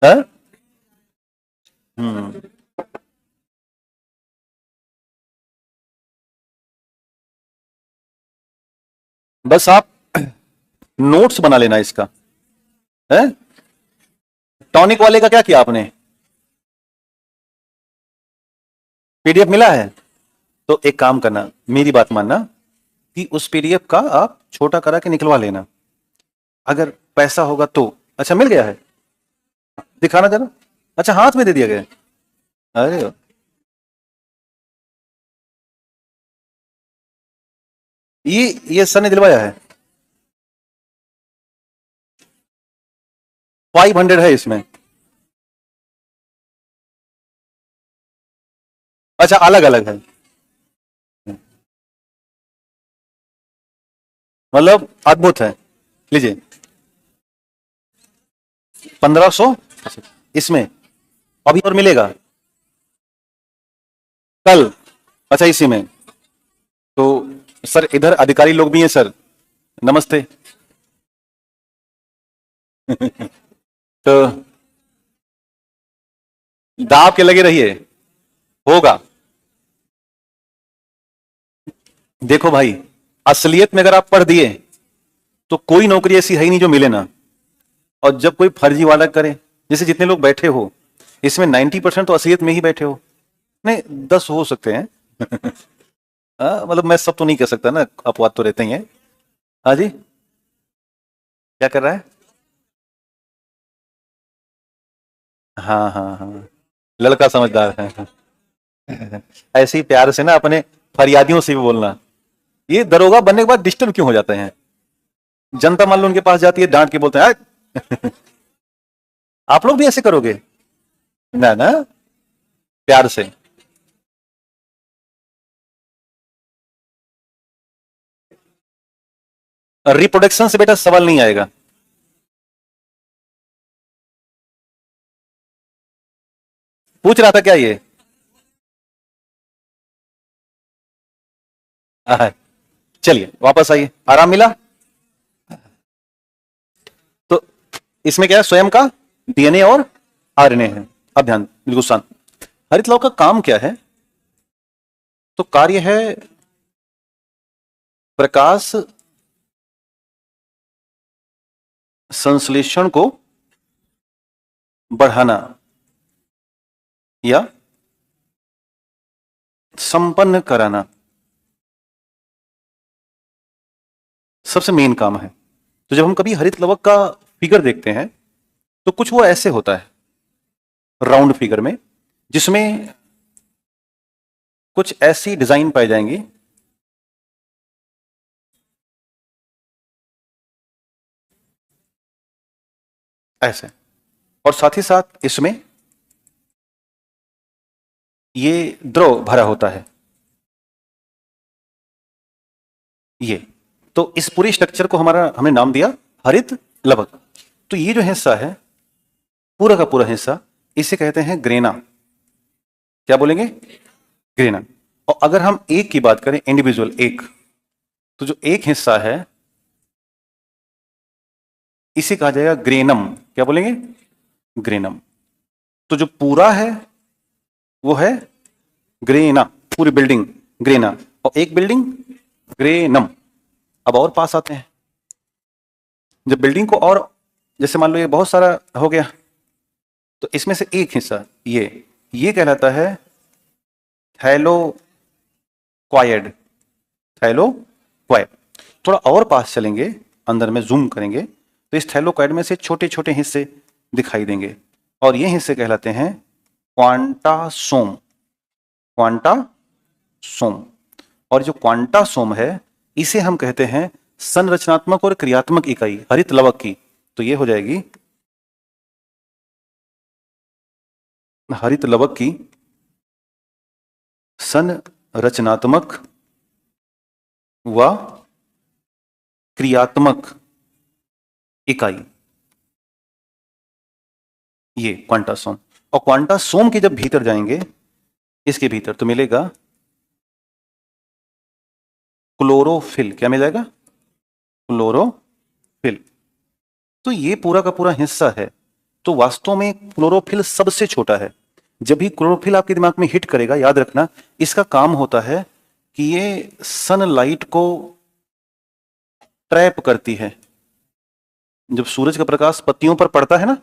है? बस आप नोट्स बना लेना इसका, है? टॉनिक वाले का क्या किया आपने? पीडीएफ मिला है? तो एक काम करना, मेरी बात मानना कि उस पीडीएफ का आप छोटा करा के निकलवा लेना, अगर पैसा होगा तो। अच्छा मिल गया है, दिखाना जरा। अच्छा हाथ में दे दिया गया? अरे ये सर ने दिलवाया है, 500 है इसमें। अच्छा अलग अलग है, मतलब अद्भुत है। लीजिए 1500 इसमें, अभी और मिलेगा कल। अच्छा इसी में तो सर इधर अधिकारी लोग भी हैं सर, नमस्ते तो दाब के लगे रहिए, होगा। देखो भाई, असलियत में अगर आप पढ़ दिए तो कोई नौकरी ऐसी है ही नहीं जो मिले ना। और जब कोई फर्जी वादा करे, जैसे जितने लोग बैठे हो इसमें 90% तो असलियत में ही बैठे हो, नहीं 10 हो सकते हैं। मतलब मैं सब तो नहीं कह सकता ना, अपवाद तो रहते ही हैं। हाँ जी, क्या कर रहा है? हाँ हाँ हाँ, लड़का समझदार है। ऐसे ही प्यार से ना अपने फरियादियों से भी बोलना। ये दरोगा बनने के बाद डिस्टर्ब क्यों हो जाते हैं? जनता मान लो उनके पास जाती है, डांट के बोलते हैं "आय!" आप लोग भी ऐसे करोगे? ना ना, प्यार से। रिप्रोडक्शन से बेटा सवाल नहीं आएगा। पूछ रहा था क्या ये? चलिए वापस आइए, आराम मिला? तो इसमें क्या है, स्वयं का डीएनए और आरएनए है। अब ध्यान बिल्कुल शांत। हरित लौह का काम क्या है? तो कार्य है प्रकाश संश्लेषण को बढ़ाना या संपन्न कराना, सबसे मेन काम है। तो जब हम कभी हरित लवक का फिगर देखते हैं तो कुछ वो ऐसे होता है राउंड फिगर में, जिसमें कुछ ऐसी डिजाइन पाई जाएंगी ऐसे, और साथ ही साथ इसमें ये द्रव भरा होता है ये। तो इस पूरी स्ट्रक्चर को हमारा हमने नाम दिया हरित लवक। तो ये जो हिस्सा है, पूरा का पूरा हिस्सा, इसे कहते हैं ग्रेना। क्या बोलेंगे? ग्रेना। और अगर हम एक की बात करें, इंडिविजुअल एक, तो जो एक हिस्सा है इसे कहा जाएगा ग्रेनम। क्या बोलेंगे? ग्रेनम। तो जो पूरा है वो है ग्रेना, पूरी बिल्डिंग ग्रेना, और एक बिल्डिंग ग्रेनम। अब और पास आते हैं, जब बिल्डिंग को और, जैसे मान लो ये बहुत सारा हो गया, तो इसमें से एक हिस्सा ये कहलाता है थैलोक्वायड। थैलोक्वायड। थोड़ा और पास चलेंगे, अंदर में जूम करेंगे तो इस थैलोक्वायड में से छोटे छोटे हिस्से दिखाई देंगे, और ये हिस्से कहलाते हैं क्वांटासोम। क्वांटासोम। और जो क्वांटासोम है इसे हम कहते हैं संरचनात्मक और क्रियात्मक इकाई हरित लवक की। तो ये हो जाएगी हरित लवक की संरचनात्मक व क्रियात्मक इकाई, ये क्वांटासोम। और क्वांटासोम के जब भीतर जाएंगे, इसके भीतर तो मिलेगा क्लोरोफिल। क्या मिल जाएगा? क्लोरोफिल। तो ये पूरा का पूरा हिस्सा है। तो वास्तव में क्लोरोफिल सबसे छोटा है। जब भी क्लोरोफिल आपके दिमाग में हिट करेगा, याद रखना इसका काम होता है कि ये सनलाइट को ट्रैप करती है। जब सूरज का प्रकाश पत्तियों पर पड़ता है ना,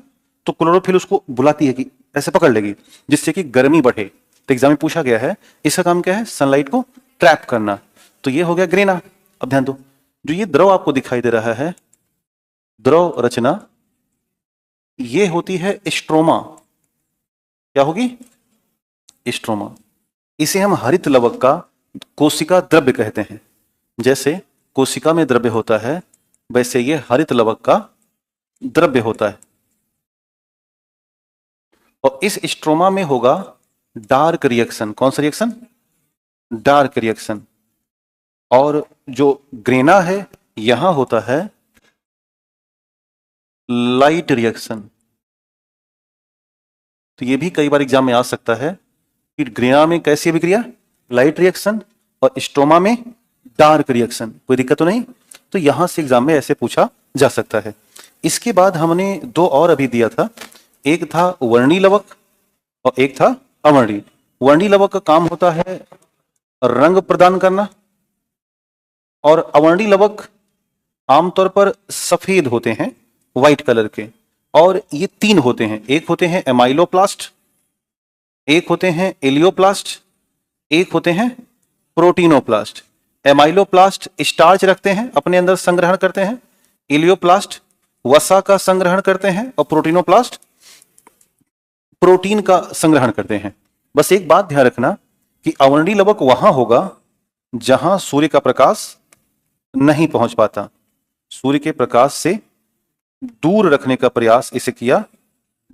तो क्लोरोफिल उसको बुलाती है कि ऐसे पकड़ लेगी, जिससे कि गर्मी बढ़े। तो एग्जाम में पूछा गया है इसका काम क्या है? सनलाइट को ट्रैप करना। तो ये हो गया ग्रेना। अब ध्यान दो, जो ये द्रव आपको दिखाई दे रहा है, द्रव रचना, ये होती है स्ट्रोमा। क्या होगी? स्ट्रोमा। इसे हम हरित लवक का कोशिका द्रव्य कहते हैं। जैसे कोशिका में द्रव्य होता है, वैसे ये हरित लवक का द्रव्य होता है। और इस स्ट्रोमा में होगा डार्क रिएक्शन। कौन सा रिएक्शन? Dark reaction. और जो ग्रेना है यहां होता है लाइट रिएक्शन। तो ये भी कई बार एग्जाम में आ सकता है कि ग्रेना में कैसी अभिक्रिया? लाइट रिएक्शन, और स्ट्रोमा में डार्क रिएक्शन। कोई दिक्कत तो नहीं? तो यहां से एग्जाम में ऐसे पूछा जा सकता है। इसके बाद हमने दो और अभी दिया था, एक था वर्णी लवक और एक था अवर्णीय। वर्णीय लवक का काम होता है रंग प्रदान करना, और अवर्णीय लवक आमतौर पर सफेद होते हैं, व्हाइट कलर के। और ये तीन होते हैं, एक होते हैं एमाइलोप्लास्ट, एक होते हैं एलियोप्लास्ट, एक होते हैं प्रोटीनोप्लास्ट। एमाइलोप्लास्ट स्टार्च रखते हैं, अपने अंदर संग्रहण करते हैं। एलियोप्लास्ट वसा का संग्रहण करते हैं, और प्रोटीनोप्लास्ट प्रोटीन का संग्रहण करते हैं। बस एक बात ध्यान रखना कि अवर्णीय लवक वहां होगा जहां सूर्य का प्रकाश नहीं पहुंच पाता। सूर्य के प्रकाश से दूर रखने का प्रयास इसे किया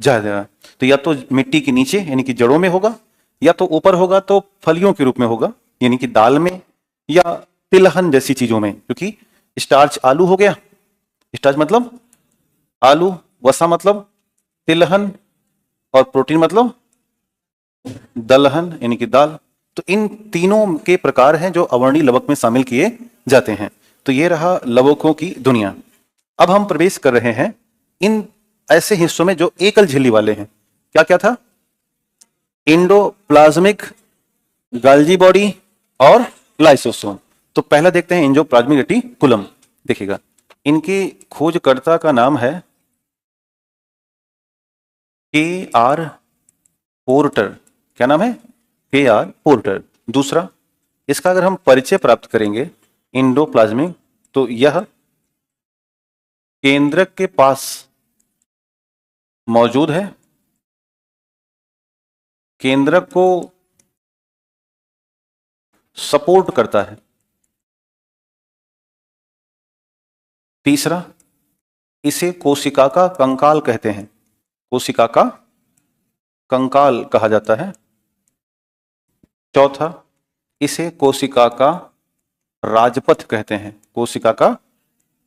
जाएगा। तो या तो मिट्टी के नीचे यानी कि जड़ों में होगा, या तो ऊपर होगा तो फलियों के रूप में होगा, यानी कि दाल में या तिलहन जैसी चीजों में। क्योंकि स्टार्च आलू हो गया, स्टार्च मतलब आलू, वसा मतलब तिलहन, और प्रोटीन मतलब दलहन यानी कि दाल। तो इन तीनों के प्रकार हैं जो अवर्णीय लवक में शामिल किए जाते हैं। तो ये रहा लवकों की दुनिया। अब हम प्रवेश कर रहे हैं इन ऐसे हिस्सों में जो एकल झिल्ली वाले हैं। क्या क्या था? एंडोप्लाज्मिक, गाल्जी बॉडी और लाइसोसोम। तो पहला देखते हैं एंडोप्लाज्मिक रेटिकुलम। देखिएगा, इनके खोजकर्ता का नाम है के.आर. पोर्टर। क्या नाम है? के.आर. पोर्टर। दूसरा, इसका अगर हम परिचय प्राप्त करेंगे एंडोप्लाज्मिक, तो यह केंद्रक के पास मौजूद है, केंद्रक को सपोर्ट करता है। तीसरा, इसे कोशिका का कंकाल कहते हैं, कोशिका का कंकाल कहा जाता है। चौथा, इसे कोशिका का राजपथ कहते हैं, कोशिका का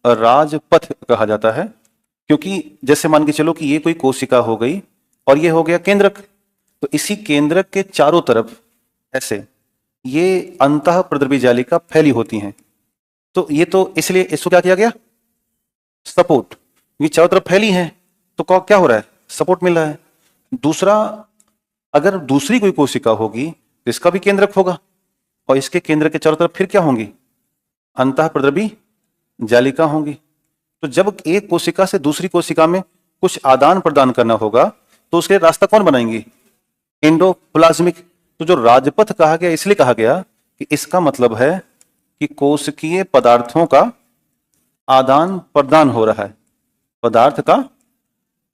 राजपथ कहा जाता है। क्योंकि जैसे मान के चलो कि ये कोई कोशिका हो गई और ये हो गया केंद्रक, तो इसी केंद्रक के चारों तरफ ऐसे ये अंतः प्रद्रवी जालिका फैली होती हैं। तो ये तो इसलिए इसको क्या किया गया? सपोर्ट। ये चारों तरफ फैली हैं तो क्या हो रहा है? सपोर्ट मिल रहा है। दूसरा, अगर दूसरी कोई कोशिका होगी तो इसका भी केंद्रक होगा, और इसके केंद्र के चारों तरफ फिर क्या होंगी? अंतः प्रद्रवी जालिका होंगी। तो जब एक कोशिका से दूसरी कोशिका में कुछ आदान प्रदान करना होगा तो उसके रास्ता कौन बनाएंगे? एंडोप्लाज्मिक। तो जो राजपथ कहा गया इसलिए कहा गया कि इसका मतलब है कि कोशिकीय पदार्थों का आदान प्रदान हो रहा है, पदार्थ का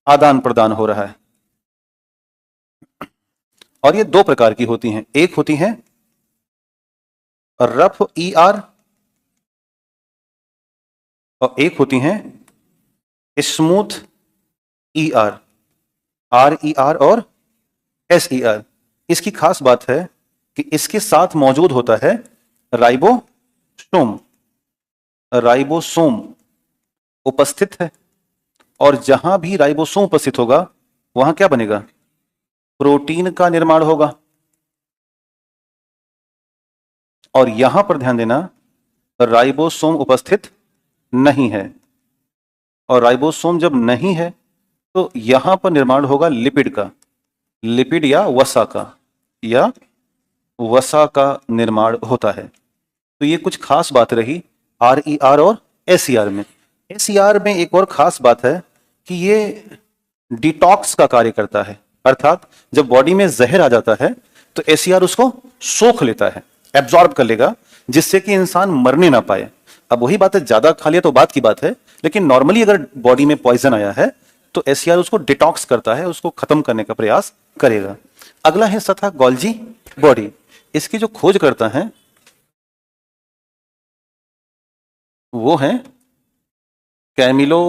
आदान प्रदान हो रहा है। और ये दो प्रकार की होती हैं, एक होती है रफ ER और एक होती हैं स्मूथ ER, RER और SER। इसकी खास बात है कि इसके साथ मौजूद होता है राइबोसोम। राइबोसोम उपस्थित है, और जहां भी राइबोसोम उपस्थित होगा वहां क्या बनेगा? प्रोटीन का निर्माण होगा। और यहां पर ध्यान देना, राइबोसोम उपस्थित नहीं है, और राइबोसोम जब नहीं है तो यहां पर निर्माण होगा लिपिड का, लिपिड या वसा का, या वसा का निर्माण होता है। तो ये कुछ खास बात रही RER और SER में। SER में एक और खास बात है कि ये डिटॉक्स का कार्य करता है, अर्थात जब बॉडी में जहर आ जाता है तो SER उसको सोख लेता है, एब्जॉर्ब कर लेगा, जिससे कि इंसान मरने ना पाए। अब वही बात है, ज्यादा खा लिया तो बात की बात है, लेकिन नॉर्मली अगर बॉडी में पॉइजन आया है तो SER उसको डिटॉक्स करता है, उसको खत्म करने का प्रयास करेगा। अगला हिस्सा था गोल्जी बॉडी। इसकी जो खोज करता है वो है कैमिलो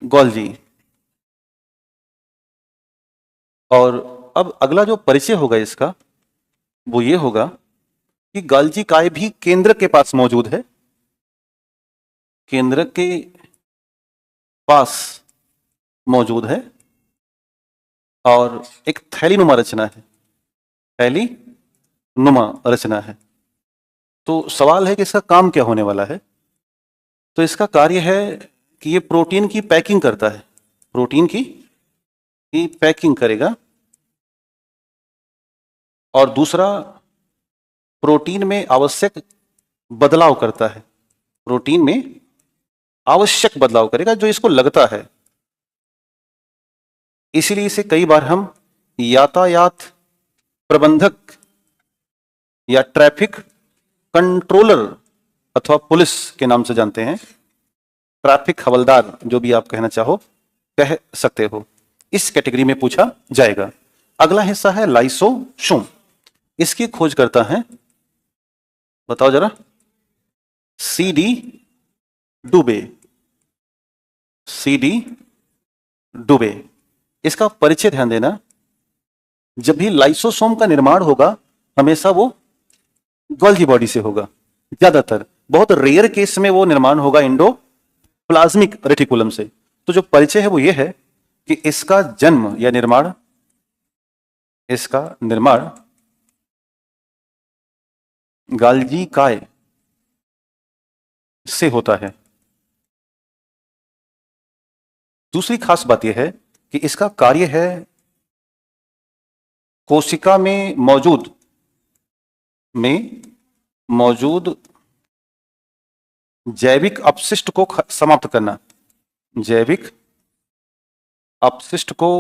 गोल्जी। और अब अगला जो परिचय होगा इसका वो ये होगा कि गोल्जी काय भी केंद्रक के पास मौजूद है, केंद्रक के पास मौजूद है, और एक थैलीनुमा रचना है, थैलीनुमा रचना है। तो सवाल है कि इसका काम क्या होने वाला है? तो इसका कार्य है कि ये प्रोटीन की पैकिंग करता है, प्रोटीन की पैकिंग करेगा, और दूसरा प्रोटीन में आवश्यक बदलाव करता है, प्रोटीन में आवश्यक बदलाव करेगा जो इसको लगता है। इसीलिए इसे कई बार हम यातायात प्रबंधक या ट्रैफिक कंट्रोलर अथवा पुलिस के नाम से जानते हैं। ट्रैफिक हवलदार, जो भी आप कहना चाहो कह सकते हो, इस कैटेगरी में पूछा जाएगा। अगला हिस्सा है लाइसोसोम। इसकी खोज करता है, बताओ जरा, CD डुबे। CD डुबे, इसका परिचय ध्यान देना। जब भी लाइसोसोम का निर्माण होगा हमेशा वो गोल्गी बॉडी से होगा, ज्यादातर, बहुत रेयर केस में वो निर्माण होगा एंडोप्लाज्मिक रेटिकुलम से। तो जो परिचय है वो ये है कि इसका जन्म या निर्माण, इसका निर्माण गाल्गी काय से होता है। दूसरी खास बात यह है कि इसका कार्य है कोशिका में मौजूद जैविक अपशिष्ट को समाप्त करना, जैविक अपशिष्ट को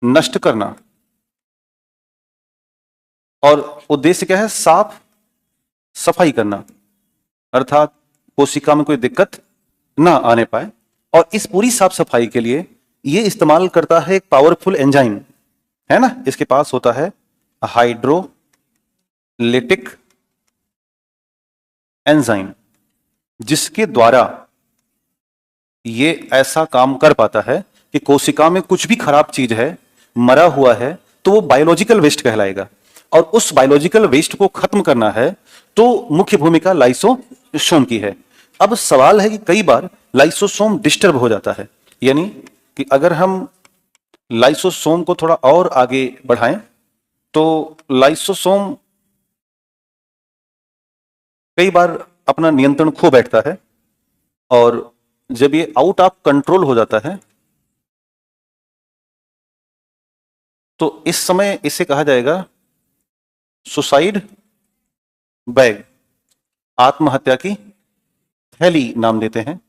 नष्ट करना। और उद्देश्य क्या है? साफ सफाई करना, अर्थात कोशिका में कोई दिक्कत ना आने पाए। और इस पूरी साफ सफाई के लिए ये इस्तेमाल करता है एक पावरफुल एंजाइम, है ना, इसके पास होता है हाइड्रोलिटिक एंजाइम, जिसके द्वारा ये ऐसा काम कर पाता है कि कोशिका में कुछ भी खराब चीज है, मरा हुआ है, तो वो बायोलॉजिकल वेस्ट कहलाएगा। और उस बायोलॉजिकल वेस्ट को खत्म करना है तो मुख्य भूमिका लाइसोसोम की है। अब सवाल है कि कई बार लाइसोसोम डिस्टर्ब हो जाता है, यानी कि अगर हम लाइसोसोम को थोड़ा और आगे बढ़ाएं तो लाइसोसोम कई बार अपना नियंत्रण खो बैठता है, और जब ये आउट ऑफ कंट्रोल हो जाता है तो इस समय इसे कहा जाएगा सुसाइड बैग, आत्महत्या की थैली नाम देते हैं।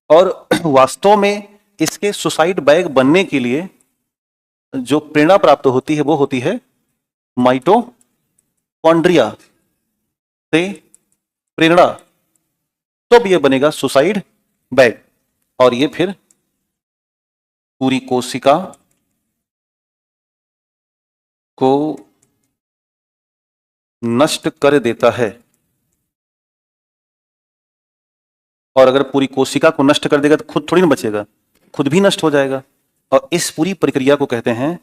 और वास्तव में इसके सुसाइड बैग बनने के लिए जो प्रेरणा प्राप्त होती है वो होती है माइटोकॉन्ड्रिया से प्रेरणा, तब यह बनेगा सुसाइड बैग। और ये फिर पूरी कोशिका को नष्ट कर देता है। और अगर पूरी कोशिका को नष्ट कर देगा तो खुद थोड़ी ना बचेगा, खुद भी नष्ट हो जाएगा। और इस पूरी प्रक्रिया को कहते हैं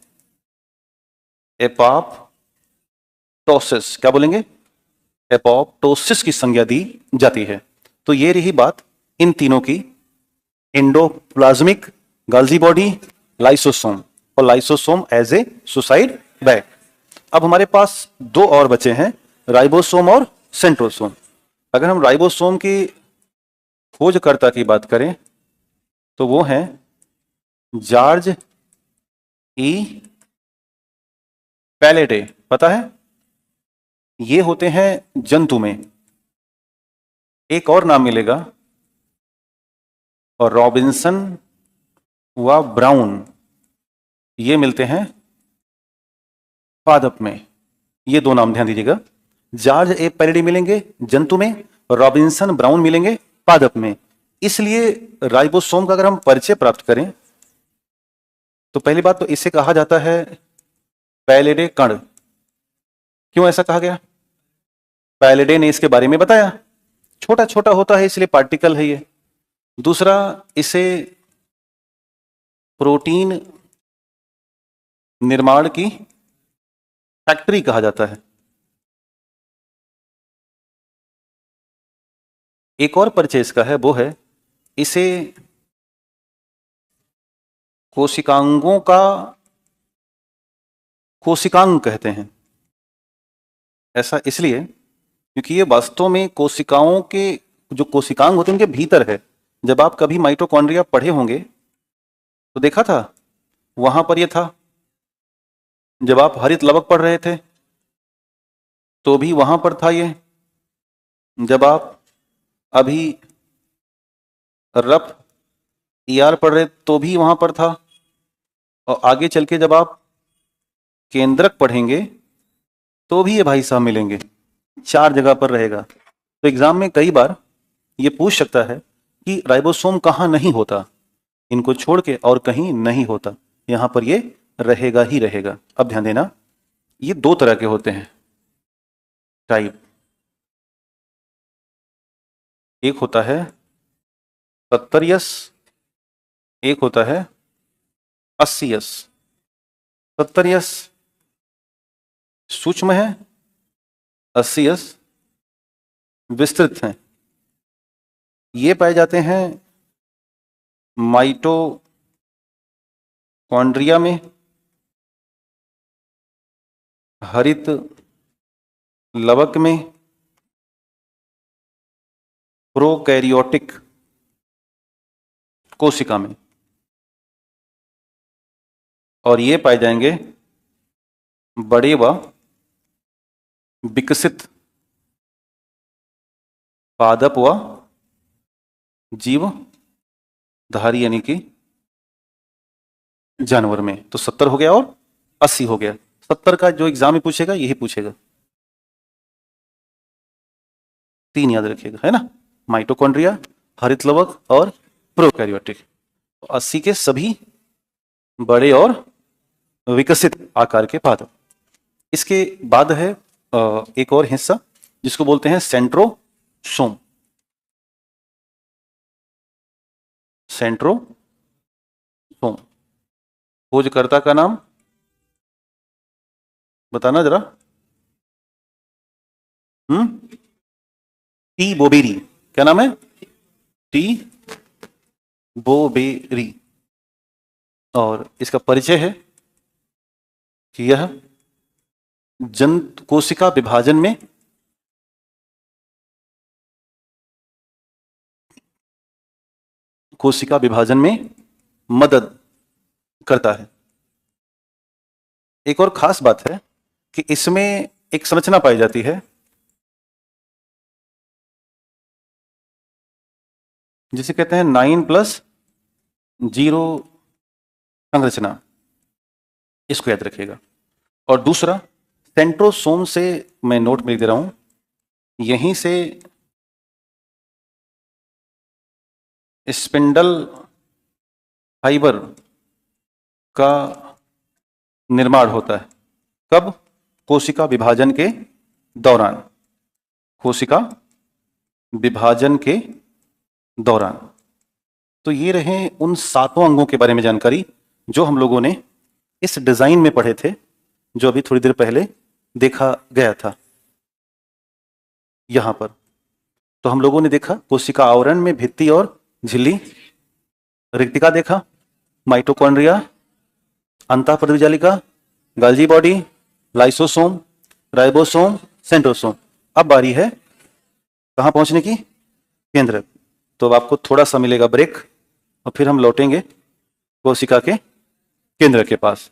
एपोप्टोसिस। क्या बोलेंगे? एपोप्टोसिस की संज्ञा दी जाती है। तो ये रही बात इन तीनों की, एंडोप्लाज्मिक, गाल्गी बॉडी, लाइसोसोम, और lysosome as a suicide bag. अब हमारे पास दो और बचे हैं, राइबोसोम और सेंट्रोसोम। अगर हम राइबोसोम की खोजकर्ता की बात करें तो वो हैं जॉर्ज ई पैलेडे, पता है? ये होते हैं जंतु में, एक और नाम मिलेगा, और रॉबिन्सन व ब्राउन, ये मिलते हैं पादप में। ये दो नाम ध्यान दीजिएगा, जॉर्ज ए पैलेडे मिलेंगे जंतु में, और रॉबिन्सन ब्राउन मिलेंगे पादप में। इसलिए राइबोसोम का अगर हम परिचय प्राप्त करें तो पहली बात तो इसे कहा जाता है पैलेडे कण। क्यों ऐसा कहा गया? पैलेडे ने इसके बारे में बताया, छोटा छोटा होता है इसलिए पार्टिकल है ये। दूसरा, इसे प्रोटीन निर्माण की फैक्ट्री कहा जाता है। एक और परिचय इसका है, वो है इसे कोशिकांगों का कोशिकांग कहते हैं। ऐसा इसलिए क्योंकि ये वास्तव में कोशिकाओं के जो कोशिकांग होते हैं उनके भीतर है। जब आप कभी माइटोकॉन्ड्रिया पढ़े होंगे तो देखा था, वहां पर ये था। जब आप हरित लवक पढ़ रहे थे तो भी वहां पर था ये। जब आप अभी रफ ER पढ़ रहे तो भी वहां पर था, और आगे चल के जब आप केंद्रक पढ़ेंगे तो भी ये भाई साहब मिलेंगे, 4 जगह पर रहेगा। तो एग्जाम में कई बार ये पूछ सकता है कि राइबोसोम कहाँ नहीं होता, इनको छोड़ के और कहीं नहीं होता, यहां पर ये रहेगा ही रहेगा। अब ध्यान देना, ये 2 तरह के होते हैं टाइप। एक होता है 70S, एक होता है 80S। 70S सूक्ष्म है, 80S विस्तृत है। ये पाए जाते हैं माइटोकॉन्ड्रिया में, हरित लवक में, प्रोकैरियोटिक कोशिका में, और ये पाए जाएंगे बड़े व विकसित पादप व जीवधारी यानी कि जानवर में। तो 70 हो गया और 80 हो गया। 70 का जो एग्जाम में पूछेगा यही पूछेगा, 3 याद रखिएगा, है ना, माइटोकॉन्ड्रिया, हरित लवक और प्रोकैरियोटिक। 80 के सभी बड़े और विकसित आकार के पादप। इसके बाद है एक और हिस्सा जिसको बोलते हैं सेंट्रोसोम। सेंट्रोसोम, खोजकर्ता का नाम बताना जरा। टी बोबेरी। क्या नाम है? टी बोबेरी। और इसका परिचय है कि यह जंतु कोशिका विभाजन में मदद करता है। एक और खास बात है कि इसमें एक संरचना पाई जाती है जिसे कहते हैं 9+0 संरचना, इसको याद रखिएगा। और दूसरा, सेंट्रोसोम से मैं नोट में लिख दे रहा हूं, यहीं से स्पिंडल फाइबर का निर्माण होता है। कब? कोशिका विभाजन के दौरान। कोशिका विभाजन के दौरान। तो ये रहे उन 7 अंगों के बारे में जानकारी जो हम लोगों ने इस डिजाइन में पढ़े थे, जो अभी थोड़ी देर पहले देखा गया था यहां पर। तो हम लोगों ने देखा कोशिका आवरण में भित्ति और झिल्ली, रिक्तिका देखा, माइटोकॉन्ड्रिया, अंतःपरिजालिका, Golgi body, lysosome, ribosome, centrosome. अब बारी है कहां पहुंचने की? केंद्र। तो अब आपको थोड़ा सा मिलेगा ब्रेक और फिर हम लौटेंगे कोशिका के केंद्र के पास।